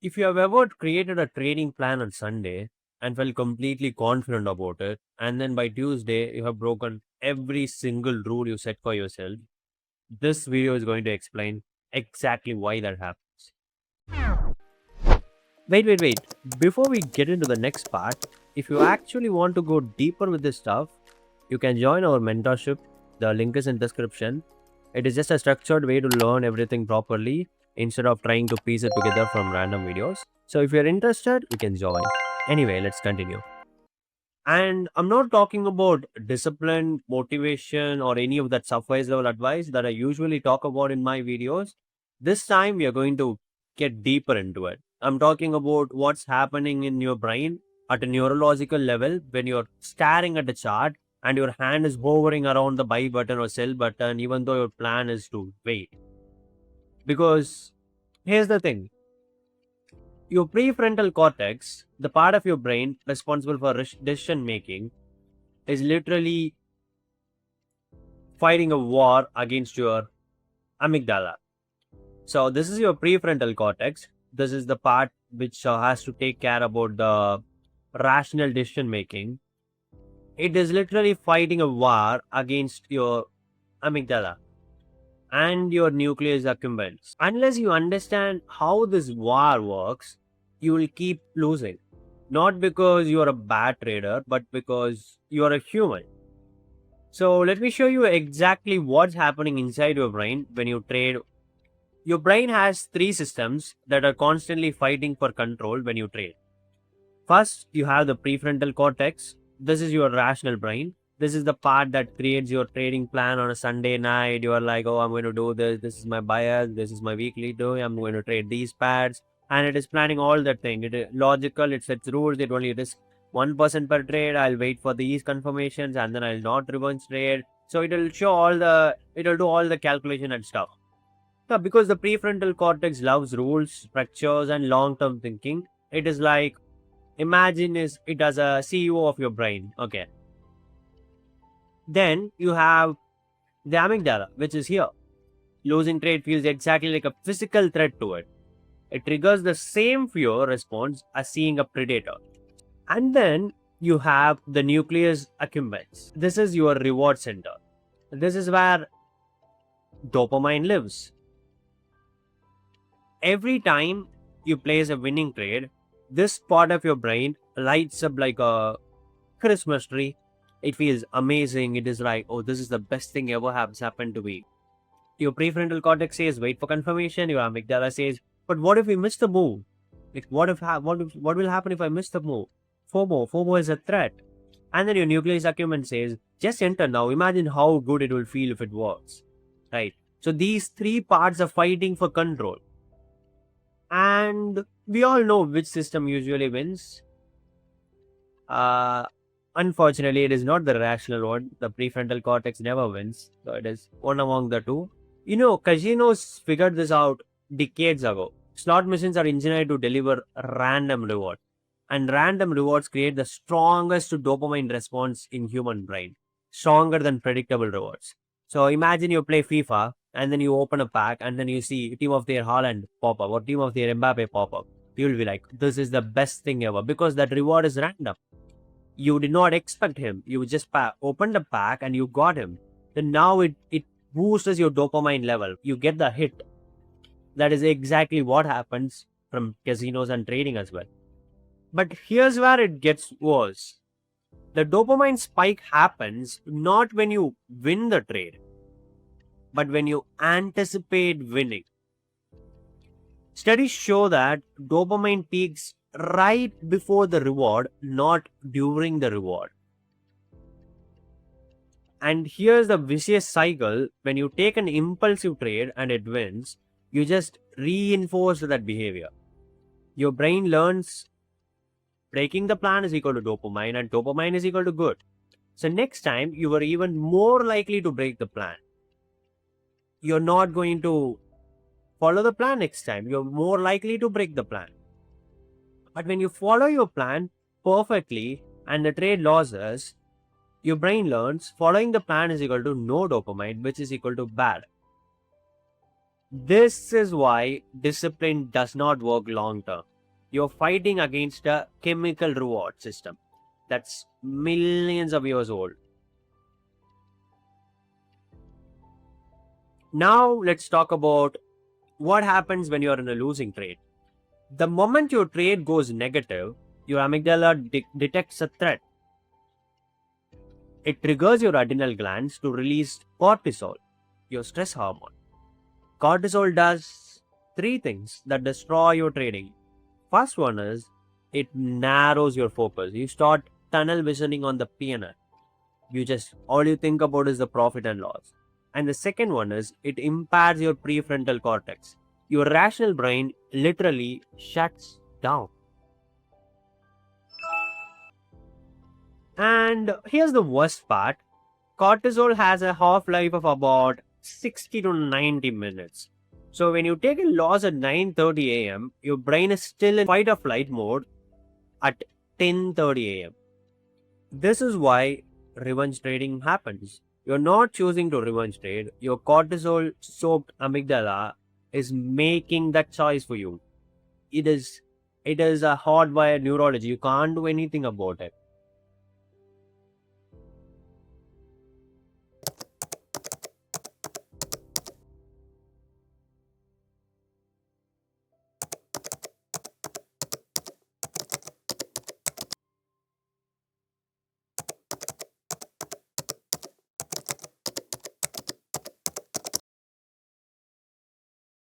If you have ever created a trading plan on Sunday and felt completely confident about it, and then by Tuesday you have broken every single rule you set for yourself, this video is going to explain exactly why that happens. Wait. Before we get into the next part, if you actually want to go deeper with this stuff, you can join our mentorship. The link is in description. It is just a structured way to learn everything properly instead of trying to piece it together from random videos. So if you're interested, you can join. Anyway, let's continue. And I'm not talking about discipline, motivation, or any of that surface level advice that I usually talk about in my videos. This time, we are going to get deeper into it. I'm talking about what's happening in your brain at a neurological level when you're staring at a chart and your hand is hovering around the buy button or sell button, even though your plan is to wait. Because here's the thing, your prefrontal cortex, the part of your brain responsible for decision making, is literally fighting a war against your amygdala. So this is your prefrontal cortex. This is the part which has to take care about the rational decision making. It is literally fighting a war against your amygdala and your nucleus accumbens. Unless you understand how this war works, you will keep losing. Not because you are a bad trader, but because you are a human. So let me show you exactly what's happening inside your brain when you trade. Your brain has three systems that are constantly fighting for control when you trade. First, you have the prefrontal cortex. This is your rational brain. This is the part that creates your trading plan on a Sunday night. You are like, oh, I'm going to do this. This is my bias. This is my weekly do. I'm going to trade these pads. And it is planning all that thing. It is logical. It sets rules. It only risk 1% per trade. I'll wait for these confirmations and then I'll not reverse trade. So it'll do all the calculation and stuff. Yeah, because the prefrontal cortex loves rules, structures, and long-term thinking. It is like, imagine it as a CEO of your brain. Okay. Then you have the amygdala, which is here. Losing trade feels exactly like a physical threat to it. It triggers the same fear response as seeing a predator. And then you have the nucleus accumbens. This is your reward center. This is where dopamine lives. Every time you place a winning trade, this part of your brain lights up like a Christmas tree. It feels amazing. It is like, oh, this is the best thing ever has happened to me. Your prefrontal cortex says, wait for confirmation. Your amygdala says, but what if we miss the move? Like, what will happen if I miss the move? FOMO is a threat. And then your nucleus acumen says, just enter now. Imagine how good it will feel if it works. Right? So these three parts are fighting for control. And we all know which system usually wins. Unfortunately, it is not the rational one. The prefrontal cortex never wins. So it is one among the two. You know, casinos figured this out decades ago. Slot machines are engineered to deliver random reward. And random rewards create the strongest dopamine response in human brain. Stronger than predictable rewards. So imagine you play FIFA and then you open a pack and then you see team of their Haaland pop up or team of their Mbappe pop up. You will be like, this is the best thing ever because that reward is random. You did not expect him. You just opened the pack and you got him. Then now it boosts your dopamine level. You get the hit. That is exactly what happens from casinos and trading as well. But here's where it gets worse. The dopamine spike happens not when you win the trade, but when you anticipate winning. Studies show that dopamine peaks right before the reward, not during the reward. And here's the vicious cycle. When you take an impulsive trade and it wins, you just reinforce that behavior. Your brain learns breaking the plan is equal to dopamine and dopamine is equal to good. So next time you are even more likely to break the plan. You're not going to follow the plan next time. You're more likely to break the plan. But when you follow your plan perfectly and the trade loses, your brain learns following the plan is equal to no dopamine, which is equal to bad. This is why discipline does not work long term. You're fighting against a chemical reward system that's millions of years old. Now, let's talk about what happens when you're in a losing trade. The moment your trade goes negative, your amygdala detects a threat. It triggers your adrenal glands to release cortisol, your stress hormone. Cortisol does three things that destroy your trading. First one is it narrows your focus. You start tunnel visioning on the P&L. All you think about is the profit and loss. And the second one is it impairs your prefrontal cortex. Your rational brain literally shuts down. And here's the worst part. Cortisol has a half-life of about 60 to 90 minutes. So when you take a loss at 9:30 a.m., your brain is still in fight or flight mode at 10:30 a.m. This is why revenge trading happens. You're not choosing to revenge trade. Your cortisol soaked amygdala is making that choice for you. It is a hardwired neurology. You can't do anything about it.